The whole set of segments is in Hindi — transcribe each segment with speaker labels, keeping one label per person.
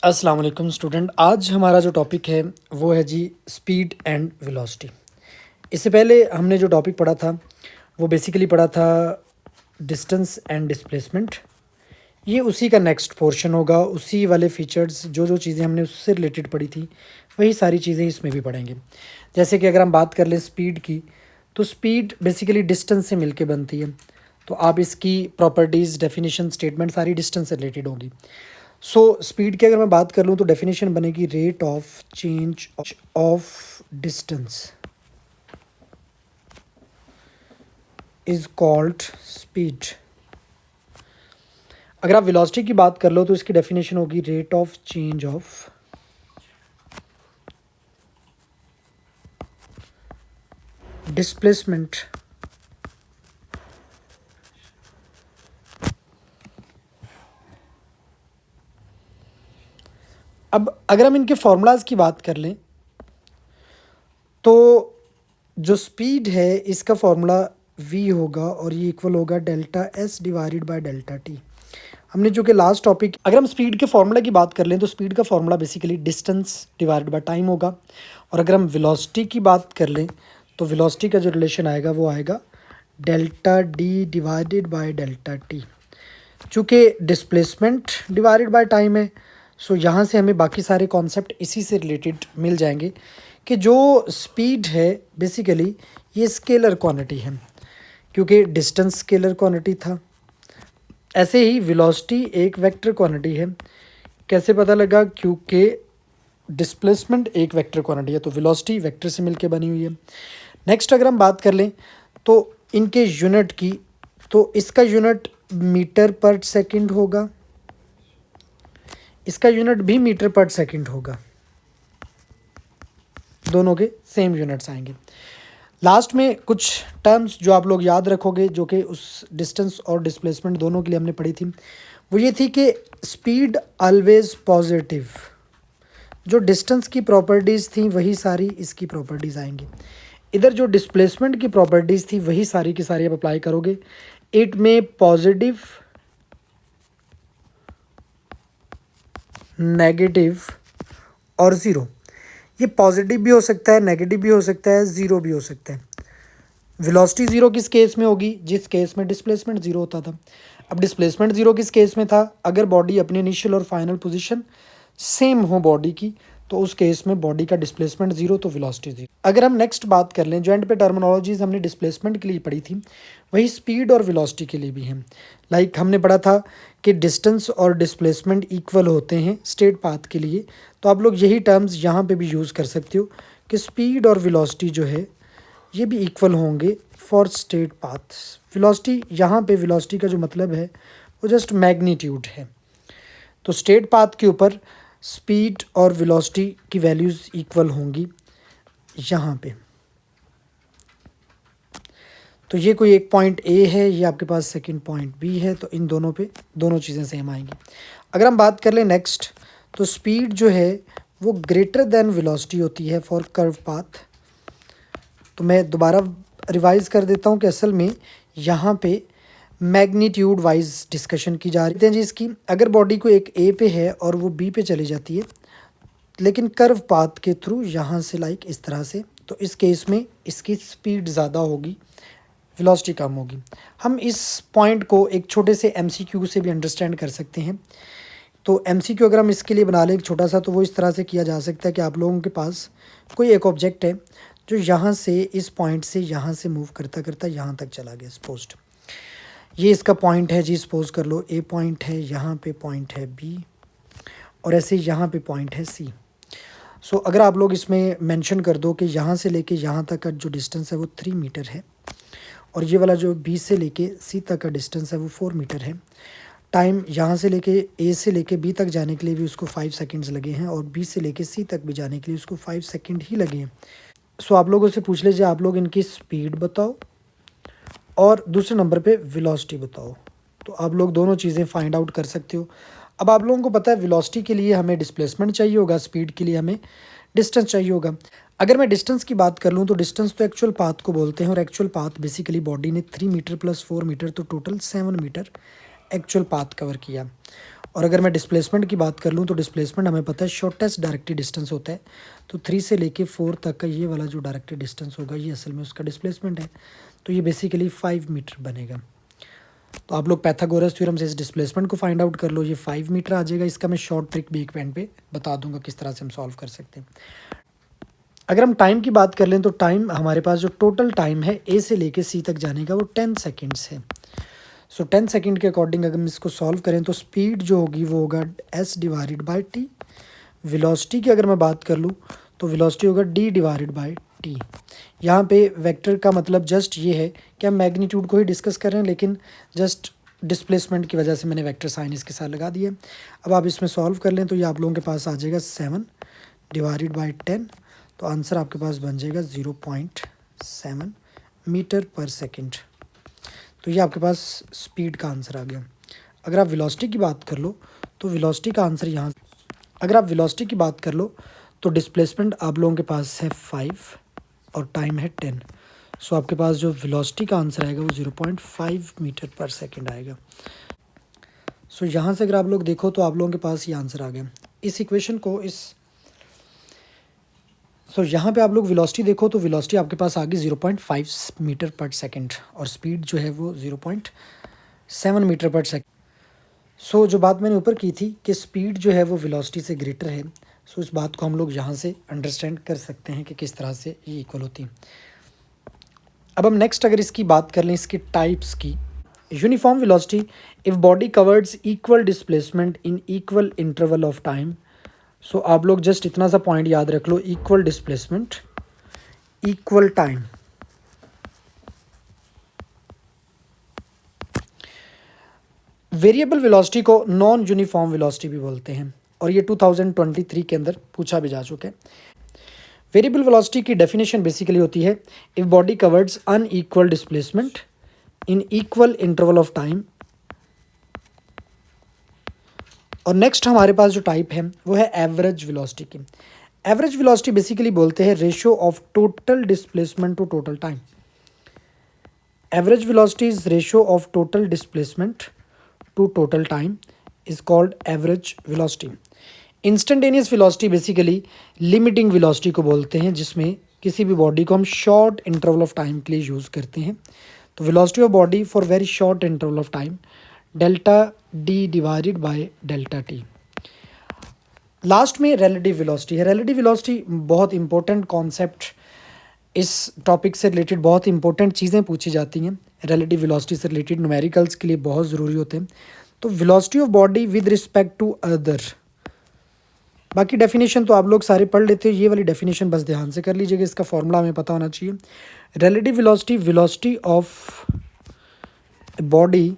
Speaker 1: अस्सलाम वालेकुम स्टूडेंट। आज हमारा जो टॉपिक है वो है जी स्पीड एंड वेलोसिटी। इससे पहले हमने जो टॉपिक पढ़ा था वो बेसिकली पढ़ा था डिस्टेंस एंड डिस्प्लेसमेंट। ये उसी का नेक्स्ट पोर्शन होगा। उसी वाले फीचर्स जो जो चीज़ें हमने उससे रिलेटेड पढ़ी थी वही सारी चीज़ें इसमें भी पढ़ेंगे। जैसे कि अगर हम बात कर लें स्पीड की, तो स्पीड बेसिकली डिस्टेंस से मिलके बनती है। तो आप इसकी प्रॉपर्टीज़, डेफिनेशन, स्टेटमेंट सारी डिस्टेंस से रिलेटेड होगी। सो स्पीड की अगर मैं बात कर लूँ तो डेफिनेशन बनेगी rate of change of distance is called speed. अगर आप वेलोसिटी की बात कर लो तो इसकी डेफिनेशन होगी rate of change of displacement. अब अगर हम इनके फॉर्मूलाज की बात कर लें तो जो स्पीड है इसका फॉर्मूला v होगा और ये इक्वल होगा delta s divided by delta t। हमने जो कि लास्ट टॉपिक, अगर हम स्पीड के फॉर्मूला की बात कर लें तो स्पीड का formula basically distance divided by time होगा। और अगर हम वेलोसिटी की बात कर लें तो वेलोसिटी का जो रिलेशन आएगा वो आएगा delta d divided by delta t। चूँकि डिस्प्लेसमेंट डिवाइडेड बाय टाइम है, सो यहाँ से हमें बाकी सारे कॉन्सेप्ट इसी से रिलेटेड मिल जाएंगे कि जो स्पीड है बेसिकली ये स्केलर क्वांटिटी है, क्योंकि डिस्टेंस स्केलर क्वांटिटी था। ऐसे ही वेलोसिटी एक वेक्टर क्वांटिटी है। कैसे पता लगा? क्योंकि डिस्प्लेसमेंट एक वेक्टर क्वांटिटी है, तो वेलोसिटी वेक्टर से मिलके बनी हुई है। नेक्स्ट अगर हम बात कर लें तो इनके यूनिट की, तो इसका यूनिट मीटर पर सेकंड होगा, इसका यूनिट भी मीटर पर सेकंड होगा, दोनों के सेम यूनिट्स आएंगे। लास्ट में कुछ टर्म्स जो आप लोग याद रखोगे जो कि उस डिस्टेंस और डिस्प्लेसमेंट दोनों के लिए हमने पढ़ी थी, वो ये थी कि स्पीड ऑलवेज पॉजिटिव। जो डिस्टेंस की प्रॉपर्टीज़ थी वही सारी इसकी प्रॉपर्टीज़ आएंगी। इधर जो डिस्प्लेसमेंट की प्रॉपर्टीज़ थी वही सारी की सारी आप अप्लाई करोगे। इट में पॉजिटिव, नेगेटिव और ज़ीरो। ये पॉजिटिव भी हो सकता है, नेगेटिव भी हो सकता है, ज़ीरो भी हो सकता है। वेलोसिटी ज़ीरो किस केस में होगी? जिस केस में डिस्प्लेसमेंट ज़ीरो होता था। अब डिस्प्लेसमेंट ज़ीरो किस केस में था? अगर बॉडी अपनी इनिशियल और फाइनल पोजीशन सेम हो बॉडी की, तो उस केस में बॉडी का डिस्प्लेसमेंट ज़ीरो तो वेलोसिटी ज़ीरो। अगर हम नेक्स्ट बात कर लें, जो एंड पे टर्मिनोलॉजीज हमने डिस्प्लेसमेंट के लिए पढ़ी थी वही स्पीड और वेलोसिटी के लिए भी हैं। लाइक हमने पढ़ा था कि डिस्टेंस और डिस्प्लेसमेंट इक्वल होते हैं स्ट्रेट पाथ के लिए, तो आप लोग यही टर्म्स यहाँ पे भी यूज़ कर सकते हो कि स्पीड और वेलोसिटी जो है ये भी इक्वल होंगे फॉर स्ट्रेट पाथ्स। वेलोसिटी, यहाँ पे वेलोसिटी का जो मतलब है वो जस्ट मैग्नीट्यूड है। तो स्ट्रेट पाथ के ऊपर स्पीड और वेलोसिटी की वैल्यूज़ इक्वल होंगी यहाँ पे। तो ये कोई एक पॉइंट ए है, ये आपके पास सेकंड पॉइंट बी है, तो इन दोनों पे दोनों चीज़ें सेम आएंगी। अगर हम बात कर लें नेक्स्ट, तो स्पीड जो है वो ग्रेटर देन वेलोसिटी होती है फॉर कर्व पाथ। तो मैं दोबारा रिवाइज़ कर देता हूँ कि असल में यहाँ पे मैग्नीट्यूड वाइज डिस्कशन की जा रही है जी इसकी। अगर बॉडी को एक ए पे है और वो बी पे चली जाती है, लेकिन कर्व पाथ के थ्रू यहाँ से लाइक इस तरह से, तो इस केस में इसकी स्पीड ज़्यादा होगी, वेलोसिटी कम होगी। हम इस पॉइंट को एक छोटे से एमसीक्यू से भी अंडरस्टैंड कर सकते हैं। तो एमसीक्यू अगर हम इसके लिए बना लें एक छोटा सा, तो वो इस तरह से किया जा सकता है कि आप लोगों के पास कोई एक ऑब्जेक्ट है जो यहाँ से, इस पॉइंट से यहाँ से मूव करता करता यहाँ तक चला गया। सपोज्ड ये इसका पॉइंट है जी, सपोज कर लो ए पॉइंट है, यहाँ पे पॉइंट है बी, और ऐसे यहाँ पे पॉइंट है सी। सो अगर आप लोग इसमें मेंशन कर दो कि यहाँ से लेके यहाँ तक का जो डिस्टेंस है वो 3 मीटर है, और ये वाला जो बी से लेके सी तक का डिस्टेंस है वो 4 मीटर है। टाइम यहाँ से लेके ए से लेके बी तक जाने के लिए भी उसको 5 सेकंड्स लगे हैं, और बी से लेके सी तक भी जाने के लिए उसको 5 सेकंड ही लगे हैं। सो आप लोगों से पूछ लीजिए, आप लोग इनकी स्पीड बताओ और दूसरे नंबर पे वेलोसिटी बताओ, तो आप लोग दोनों चीज़ें फाइंड आउट कर सकते हो। अब आप लोगों को पता है वेलोसिटी के लिए हमें डिस्प्लेसमेंट चाहिए होगा, स्पीड के लिए हमें डिस्टेंस चाहिए होगा। अगर मैं डिस्टेंस की बात कर लूँ तो डिस्टेंस तो एक्चुअल पाथ को बोलते हैं, और एक्चुअल पाथ बेसिकली बॉडी ने 3 मीटर प्लस 4 मीटर, तो total 7 metre actual path cover किया। और अगर मैं डिस्प्लेसमेंट की बात कर लूँ तो डिस्प्लेसमेंट हमें पता है शॉर्टेस्ट डायरेक्टेड डिस्टेंस होता है, तो 3 से लेके 4 तक का ये वाला जो डायरेक्टेड डिस्टेंस होगा ये असल में उसका डिस्प्लेसमेंट है, तो ये बेसिकली 5 मीटर बनेगा। तो आप लोग पैथागोरस थ्योरम से इस डिस्प्लेसमेंट को फाइंड आउट कर लो, ये 5 मीटर आ जाएगा। इसका मैं शॉर्ट ट्रिक भी एक पेन पे बता दूंगा किस तरह से हम सॉल्व कर सकते हैं। अगर हम टाइम की बात कर लें तो टाइम हमारे पास जो टोटल टाइम है ए से लेके सी तक जाने का वो 10 सेकेंड्स है। सो 10 सेकेंड के अकॉर्डिंग अगर हम इसको सॉल्व करें तो स्पीड जो होगी वो होगा S divided by T. Velocity की अगर मैं बात कर लूँ तो वेलोसिटी होगा डी डिवाइडेड बाई टी। यहाँ पे वेक्टर का मतलब जस्ट ये है कि हम मैग्नीट्यूड को ही डिस्कस कर रहे हैं, लेकिन जस्ट डिस्प्लेसमेंट की वजह से मैंने वेक्टर साइन इसके साथ लगा दिया। अब आप इसमें सॉल्व कर लें तो ये आप लोगों के पास आ जाएगा 7 डिवाइडेड बाई 10, तो आंसर आपके पास बन जाएगा 0.7 मीटर पर सेकेंड। तो ये आपके पास स्पीड का आंसर आ गया। अगर आप वेलोसिटी की बात कर लो तो वेलोसिटी का आंसर यहाँ, अगर आप वेलोसिटी की बात कर लो तो डिस्प्लेसमेंट आप लोगों के पास है 5 और टाइम है 10। सो आपके पास जो वेलोसिटी का आंसर आएगा वो 0.5 मीटर पर सेकेंड आएगा। सो यहाँ से अगर आप लोग देखो तो आप लोगों के पास ये आंसर आ गया। इस इक्वेशन को यहाँ पे आप लोग वेलोसिटी देखो तो वेलोसिटी आपके पास आ गई 0.5 मीटर पर सेकेंड और स्पीड जो है वो 0.7 मीटर पर सेकेंड। जो बात मैंने ऊपर की थी कि स्पीड जो है वो वेलोसिटी से ग्रेटर है, इस बात को हम लोग यहाँ से अंडरस्टैंड कर सकते हैं कि किस तरह से ये इक्वल होती है। अब हम नेक्स्ट अगर इसकी बात कर लें इसके टाइप्स की, uniform velocity if body covers equal displacement in equal interval of time. आप लोग जस्ट इतना सा पॉइंट याद रख लो, equal displacement equal time. Variable velocity को नॉन यूनिफॉर्म वेलोसिटी भी बोलते हैं और ये 2023 के अंदर पूछा भी जा चुका है। वेरिएबल वेलोसिटी की डेफिनेशन बेसिकली होती है if body covers unequal displacement in equal interval of time. और नेक्स्ट हमारे पास जो टाइप है वो है एवरेज वेलोसिटी की। एवरेज वेलोसिटी बेसिकली बोलते हैं ratio of total displacement to total time. Average velocity is ratio of total displacement to total time is called average velocity. Instantaneous velocity basically limiting velocity को बोलते हैं, जिसमें किसी भी बॉडी को हम शॉर्ट इंटरवल ऑफ टाइम के लिए यूज़ करते हैं। तो velocity of body for very short interval of time delta D divided by delta T. Last में रिलेटिव वेलोसिटी है। रिलेटिव वेलोसिटी बहुत इंपॉर्टेंट कॉन्सेप्ट, इस टॉपिक से रिलेटेड बहुत इंपॉर्टेंट चीज़ें पूछी जाती हैं। रिलेटिव वेलोसिटी से रिलेटेड न्यूमेरिकल्स के लिए बहुत ज़रूरी होते हैं। तो velocity of body with respect to other, बाकी डेफिनेशन तो आप लोग सारे पढ़ लेते हो, ये वाली डेफिनेशन बस ध्यान से कर लीजिएगा, इसका फॉर्मूला हमें पता होना चाहिए। Relative velocity, velocity of body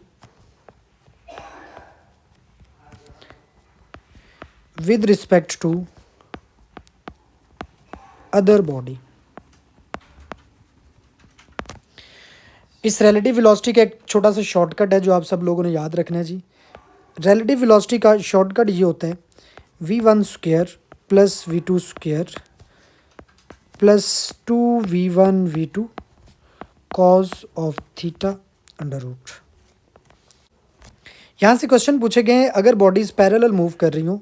Speaker 1: with respect to other body। इस रिलेटिव वेलोसिटी का एक छोटा सा शॉर्टकट है जो आप सब लोगों ने याद रखना है जी। रिलेटिव वेलोसिटी का शॉर्टकट ये होता है v1 square plus v2 square plus 2v1 v2 cos of theta under root. यहाँ से क्वेश्चन पूछे गए हैं अगर बॉडीज़ पैरेलल मूव कर रही हों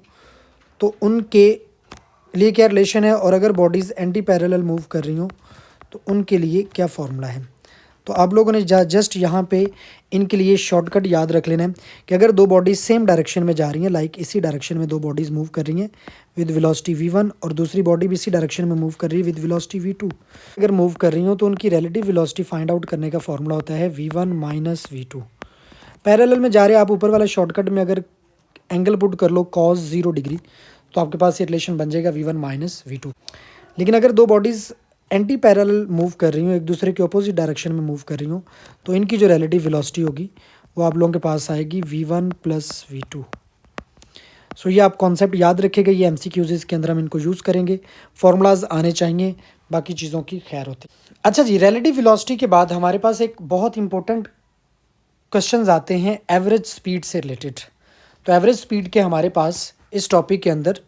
Speaker 1: तो उनके लिए क्या रिलेशन है, और अगर बॉडीज़ एंटी पैरेलल मूव कर रही हों तो उनके लिए क्या फॉर्मूला है। तो आप लोगों ने जस्ट यहाँ पे इनके लिए शॉर्टकट याद रख लेना है कि अगर दो बॉडीज़ सेम डायरेक्शन में जा रही हैं, लाइक इसी डायरेक्शन में दो बॉडीज़ मूव कर रही हैं विद वेलोसिटी v1 और दूसरी बॉडी भी इसी डायरेक्शन में मूव कर रही है विद वेलोसिटी v2, अगर मूव कर रही हो तो उनकी रिलेटिव वेलोसिटी फाइंड आउट करने का फॉर्मूला होता है v1 माइनस v2। पैरेलल में जा रहे हैं आप, ऊपर वाला शॉर्टकट में अगर एंगल पुट कर लो cos 0 डिग्री तो आपके पास ये रिलेशन बन जाएगा v1 माइनस v2। लेकिन अगर दो बॉडीज़ एंटी पैरेलल मूव कर रही हूँ, एक दूसरे के ऑपोजिट डायरेक्शन में मूव कर रही हूँ, तो इनकी जो रिलेटिव वेलोसिटी होगी वो आप लोगों के पास आएगी v1 प्लस v2। ये आप कॉन्सेप्ट याद रखेगा, ये MCQs के अंदर हम इनको यूज़ करेंगे, फॉर्मूलाज आने चाहिए, बाकी चीज़ों की खैर होती। अच्छा जी, रिलेटिव वेलोसिटी के बाद हमारे पास एक बहुत इंपॉर्टेंट क्वेश्चंस आते हैं एवरेज स्पीड से रिलेटेड। तो एवरेज स्पीड के हमारे पास इस टॉपिक के अंदर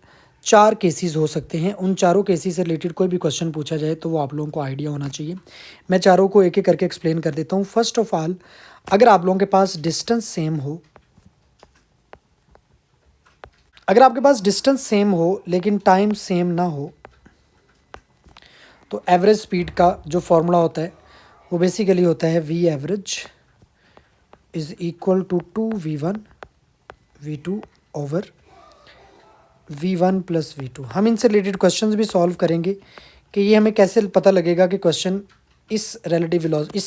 Speaker 1: 4 केसेस हो सकते हैं। उन चारों केसेस से रिलेटेड कोई भी क्वेश्चन पूछा जाए तो वो आप लोगों को आइडिया होना चाहिए। मैं चारों को एक एक करके एक्सप्लेन कर देता हूँ। फर्स्ट ऑफ ऑल, अगर आप लोगों के पास डिस्टेंस सेम हो, अगर आपके पास डिस्टेंस सेम हो लेकिन टाइम सेम ना हो तो एवरेज स्पीड का जो फॉर्मूला होता है वो बेसिकली होता है V average is equal to 2v1 v2 over v1 plus v2। हम इनसे रिलेटेड क्वेश्चंस भी सॉल्व करेंगे कि ये हमें कैसे पता लगेगा कि क्वेश्चन इस रिलेटिव वेलोसिटी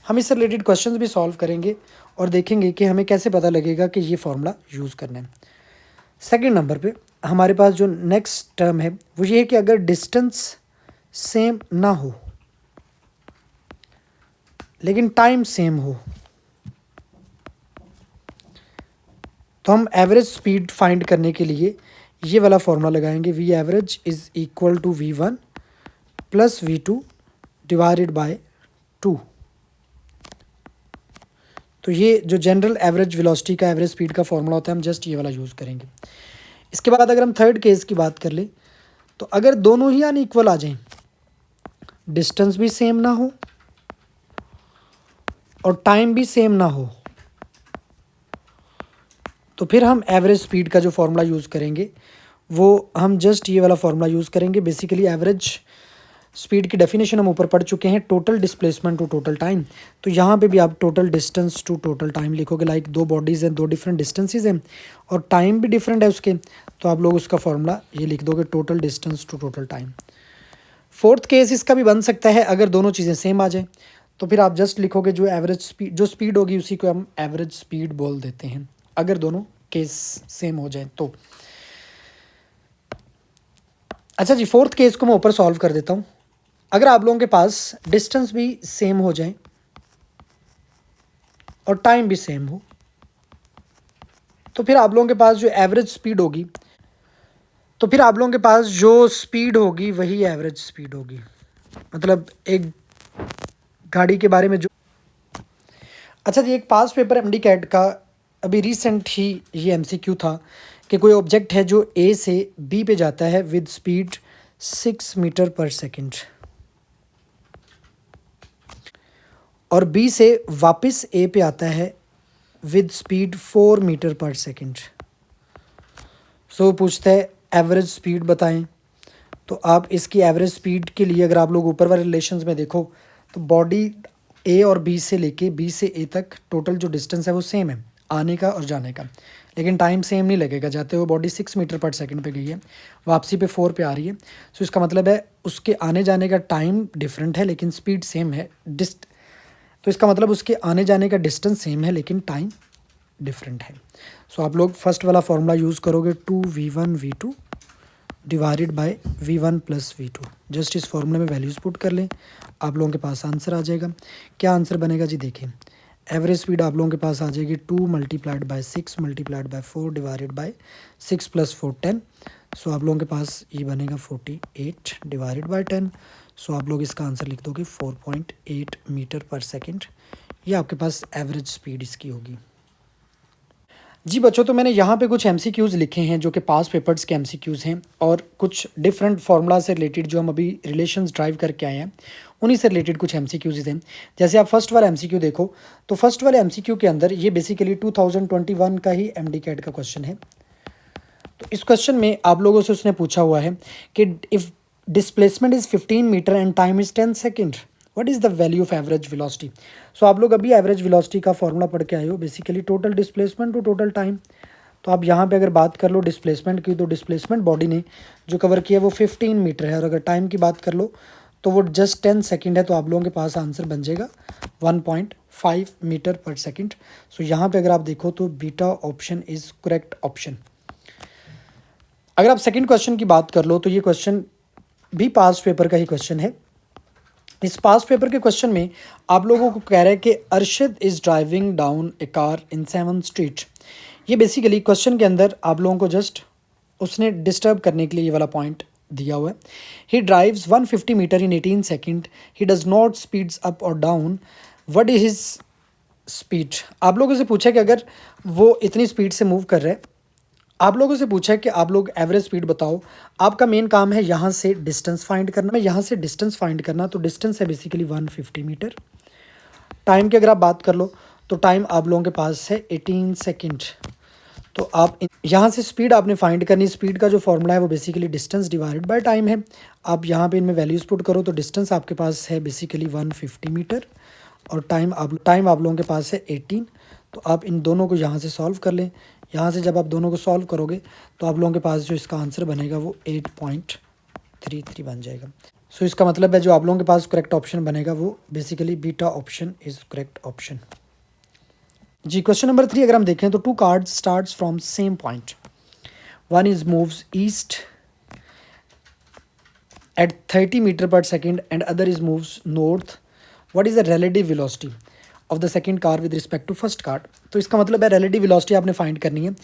Speaker 1: हम इससे रिलेटेड क्वेश्चंस भी सॉल्व करेंगे और देखेंगे कि हमें कैसे पता लगेगा कि ये फॉर्मूला यूज़ करना है। सेकंड नंबर पे हमारे पास जो नेक्स्ट टर्म है वो ये है कि अगर डिस्टेंस सेम ना हो लेकिन टाइम सेम हो तो हम एवरेज स्पीड फाइंड करने के लिए ये वाला फॉर्मूला लगाएंगे V average is equal to v1 plus v2 divided by 2। तो ये जो जनरल एवरेज वेलोसिटी का एवरेज स्पीड का फॉर्मूला होता है हम जस्ट ये वाला यूज़ करेंगे। इसके बाद अगर हम थर्ड केस की बात कर लें तो अगर दोनों ही अनइक्वल आ जाएं, डिस्टेंस भी सेम ना हो और टाइम भी सेम ना हो तो फिर हम एवरेज स्पीड का जो फॉर्मूला यूज़ करेंगे वो हम जस्ट ये वाला फॉर्मूला यूज़ करेंगे। बेसिकली एवरेज स्पीड की डेफिनेशन हम ऊपर पढ़ चुके हैं, total displacement to total time. तो यहाँ पे भी आप total distance to total time लिखोगे, लाइक दो बॉडीज़ हैं, दो डिफरेंट डिस्टेंसेस हैं और टाइम भी डिफरेंट है उसके, तो आप लोग उसका फॉर्मूला ये लिख दोगे total distance to total time. Fourth case इसका भी बन सकता है अगर दोनों चीज़ें सेम आ जाएँ, तो फिर आप जस्ट लिखोगे जो एवरेज स्पीड जो स्पीड होगी उसी को हम एवरेज स्पीड बोल देते हैं अगर दोनों केस सेम हो जाए तो। अच्छा जी, फोर्थ केस को मैं ऊपर सॉल्व कर देता हूँ। अगर आप लोगों के पास डिस्टेंस भी सेम हो जाए और टाइम भी सेम हो तो फिर आप लोगों के पास जो एवरेज स्पीड होगी तो फिर आप लोगों के पास जो स्पीड होगी वही एवरेज स्पीड होगी। मतलब एक गाड़ी के बारे में जो अच्छा जी, एक पास पेपर एमडी कैट का अभी रिसेंट ही ये एमसीक्यू था कि कोई ऑब्जेक्ट है जो ए से बी पे जाता है विद स्पीड 6 मीटर पर सेकंड और बी से वापस ए पे आता है विद स्पीड 4 मीटर पर सेकंड। सो पूछता है एवरेज स्पीड बताएं। तो आप इसकी एवरेज स्पीड के लिए अगर आप लोग ऊपर वाले रिलेशंस में देखो तो बॉडी ए और बी से लेके बी से ए तक टोटल जो डिस्टेंस है वो सेम है आने का और जाने का, लेकिन टाइम सेम नहीं लगेगा। जाते हुए बॉडी 6 मीटर पर सेकंड पे गई है, वापसी पे 4 पे आ रही है। सो इसका मतलब है उसके आने जाने का टाइम डिफरेंट है लेकिन स्पीड सेम है। तो इसका मतलब उसके आने जाने का डिस्टेंस सेम है लेकिन टाइम डिफरेंट है। सो आप लोग फर्स्ट वाला फॉर्मूला यूज़ करोगे 2v1 v2 divided bye v1 plus v2। Just इस फॉर्मूले में वैल्यूज़ पुट कर लें, आप लोगों के पास आंसर आ जाएगा। क्या आंसर बनेगा जी, देखें एवरेज स्पीड आप लोगों के पास आ जाएगी 2 multiplied by 6 multiplied by 4 divided by 6 plus 4 10। सो आप लोगों के पास ये बनेगा 48 डिवाइडेड बाय 10। सो आप लोग इसका आंसर लिख दोगे 4.8 मीटर पर सेकंड। ये आपके पास एवरेज स्पीड इसकी होगी। जी बच्चों, तो मैंने यहाँ पे कुछ एमसीक्यूज़ लिखे हैं जो कि पास पेपर्स के एमसीक्यूज़ हैं और कुछ डिफरेंट फार्मूला से रिलेटेड जो हम अभी रिलेशंस ड्राइव करके आए हैं उन्हीं से रिलेटेड कुछ एमसीक्यूज़ हैं। जैसे आप फर्स्ट वाला एमसीक्यू देखो तो फर्स्ट वाले एमसीक्यू के अंदर ये बेसिकली 2021 का ही एमडी कैट का क्वेश्चन है। तो इस क्वेश्चन में आप लोगों से उसने पूछा हुआ है कि if displacement is 15 metre and time is 10 second, what is the value of average velocity. So आप लोग अभी एवरेज वेलोसिटी का फॉर्मूला पढ़ के आए हो, basically total displacement to total time. तो आप यहाँ पे अगर बात कर लो डिस्प्लेसमेंट की तो डिस्प्लेसमेंट बॉडी ने जो कवर किया वो 15 मीटर है और अगर टाइम की बात कर लो तो वो जस्ट 10 सेकेंड है। तो आप लोगों के पास आंसर बन जाएगा 1.5 मीटर पर सेकेंड। सो यहाँ पे अगर आप देखो तो beta option is correct option. अगर आप सेकेंड क्वेश्चन की बात कर लो तो ये क्वेश्चन भी पास पेपर का ही क्वेश्चन है। इस पास पेपर के क्वेश्चन में आप लोगों को कह रहा है कि Arshad is driving down A car in 7th street. ये बेसिकली क्वेश्चन के अंदर आप लोगों को जस्ट उसने डिस्टर्ब करने के लिए ये वाला पॉइंट दिया हुआ है। He drives 150 metre in 18 second, he does not speeds up और down, what is his speed. आप लोगों से पूछा कि अगर वो इतनी स्पीड से मूव कर रहे हैं, आप लोगों से पूछा है कि आप लोग एवरेज स्पीड बताओ। आपका मेन काम है यहाँ से डिस्टेंस फाइंड करना। यहाँ से डिस्टेंस फाइंड करना, तो डिस्टेंस है बेसिकली 150 मीटर। टाइम की अगर आप बात कर लो तो टाइम आप लोगों के पास है 18 सेकेंड। तो आप यहाँ से स्पीड आपने फाइंड करनी। स्पीड का जो फॉर्मूला है वो basically distance divided by time है। आप यहाँ पे इनमें वैल्यूज़ पुट करो तो डिस्टेंस आपके पास है बेसिकली 150 मीटर और टाइम आप लोगों के पास है 18। तो आप इन दोनों को यहाँ से सॉल्व कर लें। यहाँ से जब आप दोनों को सॉल्व करोगे तो आप लोगों के पास जो इसका आंसर बनेगा वो 8.33 बन जाएगा। सो इसका मतलब है जो आप लोगों के पास करेक्ट ऑप्शन बनेगा वो basically beta option is correct option. जी क्वेश्चन नंबर 3 अगर हम देखें तो 2 cars starts from same point, one is moves east at 30 meter per second and other is moves north, what is the relative velocity of the second car with respect to first car? तो इसका मतलब है relative velocity आपने फाइंड करनी है।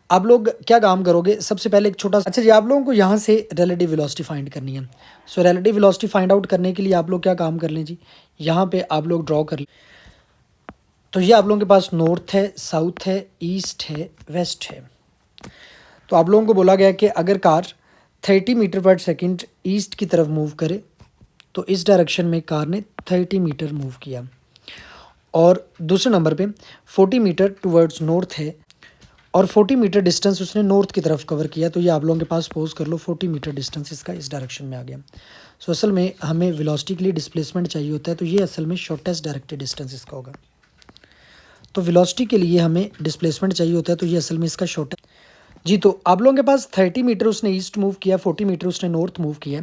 Speaker 1: आप लोग क्या काम करोगे, सबसे पहले एक छोटा सा अच्छा जी आप लोगों को यहाँ से relative velocity फाइंड करनी है। सो relative velocity फाइंड आउट करने के लिए आप लोग क्या काम कर लें जी, यहाँ पे आप लोग ड्रॉ कर लें। तो ये आप लोगों के पास नॉर्थ है, साउथ है, ईस्ट है, वेस्ट है। तो आप लोगों को बोला गया कि अगर कार 30 मीटर पर सेकंड ईस्ट की तरफ मूव करे तो इस डायरेक्शन में कार ने 30 मीटर मूव किया और दूसरे नंबर पे 40 मीटर टुवर्ड्स नॉर्थ है और 40 मीटर डिस्टेंस उसने नॉर्थ की तरफ कवर किया। तो ये आप लोगों के पास पोज कर लो 40 मीटर डिस्टेंस इसका इस डायरेक्शन में आ गया। सो असल में हमें वेलोसिटी के लिए डिस्प्लेसमेंट चाहिए होता है, तो ये असल में शॉर्टेस्ट डायरेक्टेड डिस्टेंस इसका होगा। तो वेलोसिटी के लिए हमें डिस्प्लेसमेंट चाहिए होता है, तो ये असल में इसका शॉर्टेस्ट जी। तो आप लोगों के पास 30 मीटर उसने ईस्ट मूव किया, 40 मीटर उसने नॉर्थ मूव किया।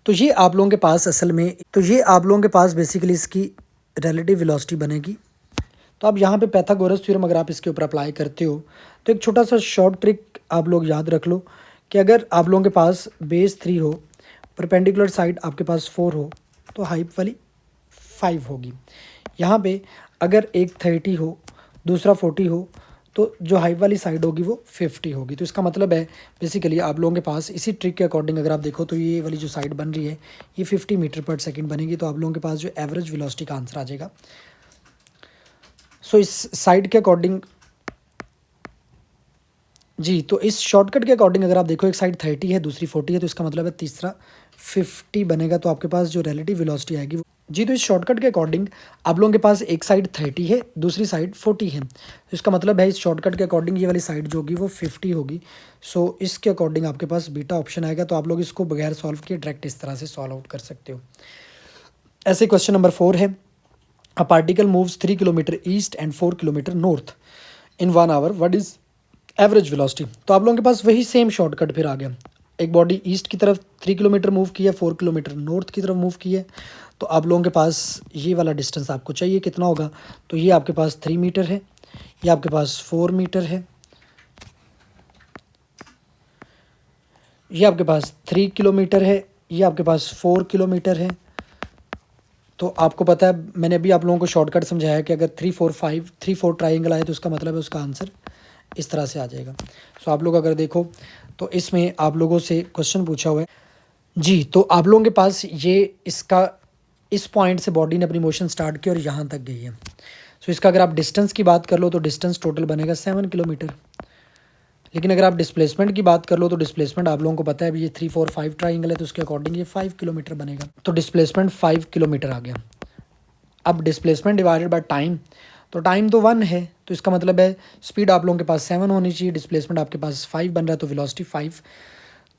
Speaker 1: तो ये आप लोगों के पास असल में बेसिकली इसकी रिलेटिव वेलोसिटी बनेगी। तो आप यहाँ पे पाइथागोरस थ्योरम अगर आप इसके ऊपर अप्लाई करते हो तो एक छोटा सा शॉर्ट ट्रिक आप लोग याद रख लो कि अगर आप लोगों के पास बेस 3 हो, परपेंडिकुलर साइड आपके पास 4 हो तो हाइट वाली 5 होगी। यहाँ पे अगर एक 30 हो दूसरा 40 हो तो जो हाइट वाली साइड होगी वो 50 होगी। तो इसका मतलब है बेसिकली आप लोगों के पास इसी ट्रिक के अकॉर्डिंग अगर आप देखो तो ये वाली जो साइड बन रही है ये 50 मीटर पर सेकंड बनेगी। तो आप लोगों के पास जो एवरेज वेलोसिटी का आंसर आ जाएगा। सो इस साइड के अकॉर्डिंग जी, तो इस शॉर्टकट के अकॉर्डिंग अगर आप देखो एक साइड 30 है दूसरी 40 है तो इसका मतलब है तीसरा 50 बनेगा। तो आपके पास जो रिलेटिव वेलोसिटी आएगी जी, तो इस शॉर्टकट के अकॉर्डिंग आप लोगों के पास एक साइड 30 है दूसरी साइड 40 है। तो इसका मतलब है इस शॉर्टकट के अकॉर्डिंग ये वाली साइड जो होगी वो 50 होगी। सो इसके अकॉर्डिंग आपके पास बीटा ऑप्शन आएगा। तो आप लोग इसको बगैर सॉल्व किए डायरेक्ट इस तरह से सॉल्व आउट कर सकते हो। ऐसे क्वेश्चन नंबर 4 है, a particle moves 3 kilometre east and 4 kilometre north in 1 hour, what is average velocity? तो आप लोगों के पास वही सेम शॉर्टकट फिर आ गया। एक बॉडी ईस्ट की तरफ 3 किलोमीटर मूव की है, 4 किलोमीटर नॉर्थ की तरफ मूव की है। तो आप लोगों के पास ये वाला डिस्टेंस आपको चाहिए कितना होगा, तो ये आपके पास 3 मीटर है, ये आपके पास 4 मीटर है, ये आपके पास 3 किलोमीटर है, ये आपके पास 4 किलोमीटर है। तो आपको पता है मैंने अभी आप लोगों को शॉर्टकट समझाया कि अगर 3 4 ट्राइंगल आए तो उसका मतलब है उसका आंसर इस तरह से आ जाएगा। सो आप लोग अगर देखो तो इसमें आप लोगों से क्वेश्चन पूछा हुआ है जी। तो आप लोगों के पास ये इसका इस पॉइंट से बॉडी ने अपनी मोशन स्टार्ट की और यहाँ तक गई है। सो इसका अगर आप डिस्टेंस की बात कर लो तो डिस्टेंस टोटल बनेगा 7 किलोमीटर। लेकिन अगर आप डिस्प्लेसमेंट की बात कर लो तो डिस्प्लेसमेंट आप लोगों को पता है अभी ये 3 4 5 ट्राइंगल है तो उसके अकॉर्डिंग ये 5 किलोमीटर बनेगा। तो डिस्प्लेसमेंट 5 किलोमीटर आ गया। अब डिस्प्लेसमेंट डिवाइडेड बाय टाइम, तो टाइम तो 1 है तो इसका मतलब है स्पीड आप लोगों के पास 7 होनी चाहिए, डिस्प्लेसमेंट आपके पास 5 बन रहा है तो वेलोसिटी 5।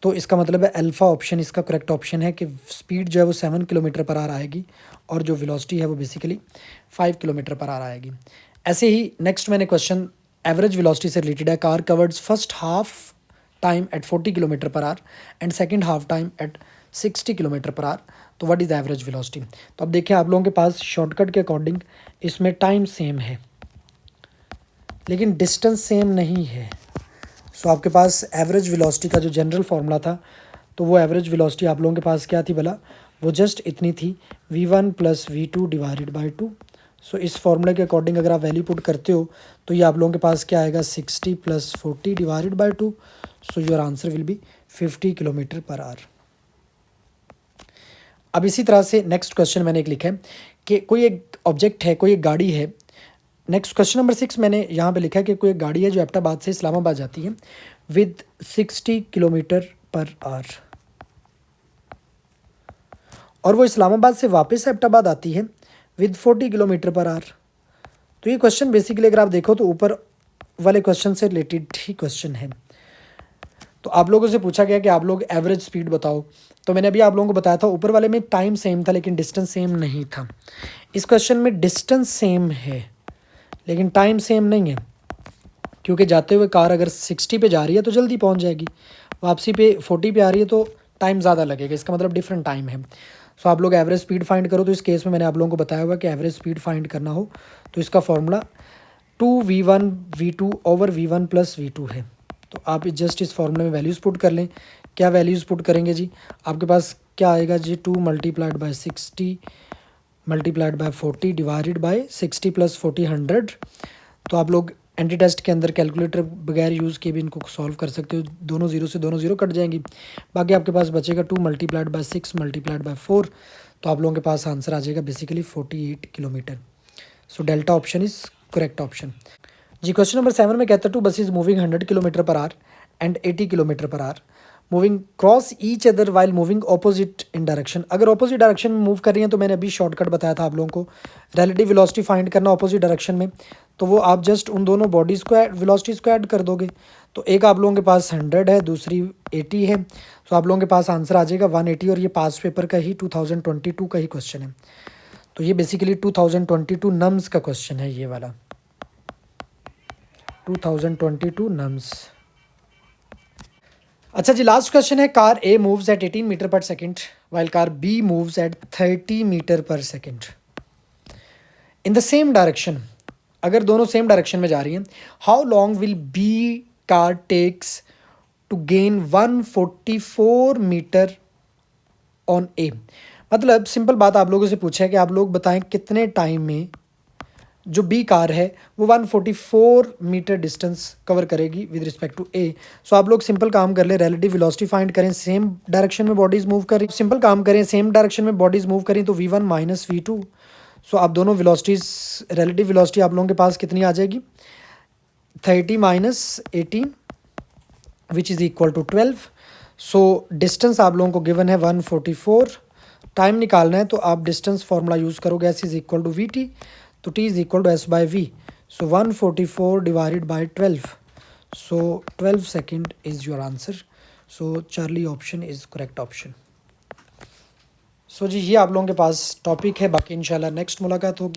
Speaker 1: तो इसका मतलब है अल्फ़ा ऑप्शन इसका करेक्ट ऑप्शन है कि स्पीड जो है वो 7 किलोमीटर पर आवर आएगी और जो वेलोसिटी है वो बेसिकली 5 किलोमीटर पर आवर आएगी। ऐसे ही नेक्स्ट मैंने क्वेश्चन एवरेज वेलोसिटी से रिलेटेड है, car covers first half time at 40 kilometre per hour and second half time at 60 kilometre per hour, तो व्हाट इज़ एवरेज वेलोसिटी? तो अब देखिए आप लोगों के पास शॉर्टकट के अकॉर्डिंग इसमें टाइम सेम है लेकिन डिस्टेंस सेम नहीं है। सो आपके पास एवरेज वेलोसिटी का जो जनरल फार्मूला था तो वो एवरेज वेलोसिटी आप लोगों के पास क्या थी भला, वो जस्ट इतनी थी v1 + v2 डिवाइडेड बाई 2। सो इस फार्मूले के अकॉर्डिंग अगर आप वैल्यू पुट करते हो तो ये आप लोगों के पास क्या आएगा 60 + 40 divided by 2। So your answer will be 50 kilometre per our. अब इसी तरह से नेक्स्ट क्वेश्चन मैंने एक लिखा है कि कोई एक ऑब्जेक्ट है, कोई एक गाड़ी है। नेक्स्ट क्वेश्चन नंबर 6 मैंने यहाँ पे लिखा है कि कोई एक गाड़ी है जो एबटाबाद से इस्लामाबाद जाती है विद 60 किलोमीटर पर आवर और वो इस्लामाबाद से वापस एबटाबाद आती है विद 40 किलोमीटर पर आवर। तो ये क्वेश्चन बेसिकली अगर आप देखो तो ऊपर वाले क्वेश्चन से रिलेटेड ही क्वेश्चन है। तो आप लोगों से पूछा गया कि आप लोग एवरेज स्पीड बताओ। तो मैंने अभी आप लोगों को बताया था, ऊपर वाले में टाइम सेम था लेकिन डिस्टेंस सेम नहीं था। इस क्वेश्चन में डिस्टेंस सेम है लेकिन टाइम सेम नहीं है, क्योंकि जाते हुए कार अगर 60 पे जा रही है तो जल्दी पहुंच जाएगी, वापसी पे 40 पे आ रही है तो टाइम ज़्यादा लगेगा, इसका मतलब डिफरेंट टाइम है। सो आप लोग एवरेज स्पीड फाइंड करो। तो इस केस में मैंने आप लोगों को बताया हुआ कि एवरेज स्पीड फाइंड करना हो तो इसका formula 2v1 v2 over v1 plus v2 है। तो आप जस्ट इस फॉर्मूले में वैल्यूज़ पुट कर लें। क्या वैल्यूज़ पुट करेंगे जी? आपके पास क्या आएगा जी? 2 multiplied by 60 multiplied by 40 divided by 60 plus 40 100। तो आप लोग एंटी टेस्ट के अंदर कैलकुलेटर बगैर यूज़ किए भी इनको सॉल्व कर सकते हो। दोनों जीरो से दोनों जीरो कट जाएंगी, बाकी आपके पास बचेगा 2 मल्टीप्लाइड बाय 6 मल्टीप्लाइड बाय 4। तो आप लोगों के पास आंसर आ जाएगा basically 48 kilometre. So delta option is correct option जी। क्वेश्चन नंबर 7 में कहता है 2 buses moving 100 kilometre per hour and 80 kilometre per hour moving cross each other while moving opposite in direction. अगर ऑपोजिट डायरेक्शन में मूव कर रही हैं तो मैंने अभी शॉर्टकट बताया था आप लोगों को, रिलेटिव वेलोसिटी फाइंड करना ऑपोजिट डायरेक्शन में। तो वो आप जस्ट उन दोनों बॉडीज़ को वेलोसिटीज़ को ऐड कर दोगे। तो एक आप लोगों के पास 100 है, दूसरी 80 है। तो आप लोगों के पास आंसर आ जाएगा 180। और ये पास पेपर का ही 2022 का ही क्वेश्चन है। तो ये बेसिकली 2022 नम्स का क्वेश्चन है, ये वाला 2022 नम्स। अच्छा जी, लास्ट क्वेश्चन है। Car A moves at 18 metre per second while car B moves at 30 metre per second in the same direction. अगर दोनों सेम डायरेक्शन में जा रही हैं, how long will be car takes to gain 144 metre on A. मतलब सिंपल बात आप लोगों से पूछा है कि आप लोग बताएं कितने टाइम में जो बी कार है वो 144 मीटर डिस्टेंस कवर करेगी विद रिस्पेक्ट टू ए। सो आप लोग सिंपल काम कर ले, रिलेटिव वेलोसिटी फाइंड करें, सेम डायरेक्शन में बॉडीज मूव करें। सिंपल काम करें, सेम डायरेक्शन में बॉडीज मूव करें तो v1 माइनस v2। सो आप दोनों वेलोसिटीज, रिलेटिव वेलोसिटी आप लोगों के पास कितनी आ जाएगी? 30 minus 18 which is equal to 12। So distance आप लोगों को गिवन है 144। टाइम निकालना है तो आप डिस्टेंस फार्मूला यूज़ करोगे, s is equal to v t. तो t is equal to s by v. So 144 divided by 12। So 12 second is your answer. So Charlie option is correct option. So जी, ये आप लोगों के पास टॉपिक है। बाकी इंशाल्लाह नेक्स्ट मुलाकात होगी।